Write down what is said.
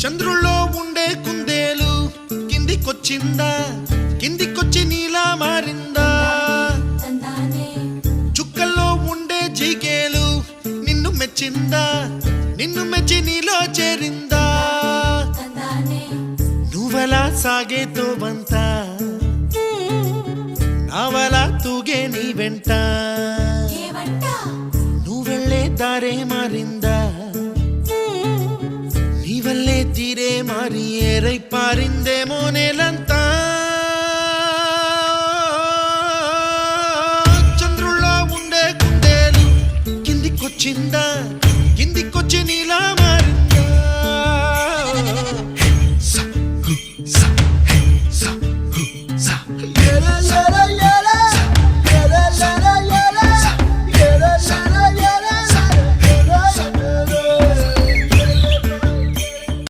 చంద్రుల్లో ఉండే కుందేలు కిందికొచ్చిందా, కిందికొచ్చి నీలా మారిందా? చుక్కల్లో ఉండే జీకేలు నిన్ను మెచ్చిందా, నిన్ను మెచ్చి నీలో చేరిందా? నువ్వలా సాగేతో బంత, నావలా తూగే నీ వెంట, నువ్వెళ్ళే దారే మారిందా, నీవల్లే తీరే మారి ఏరై పారిందేమో నేలంతా. చంద్రుల్లో ఉండే కుందేలు కిందికొచ్చిందా,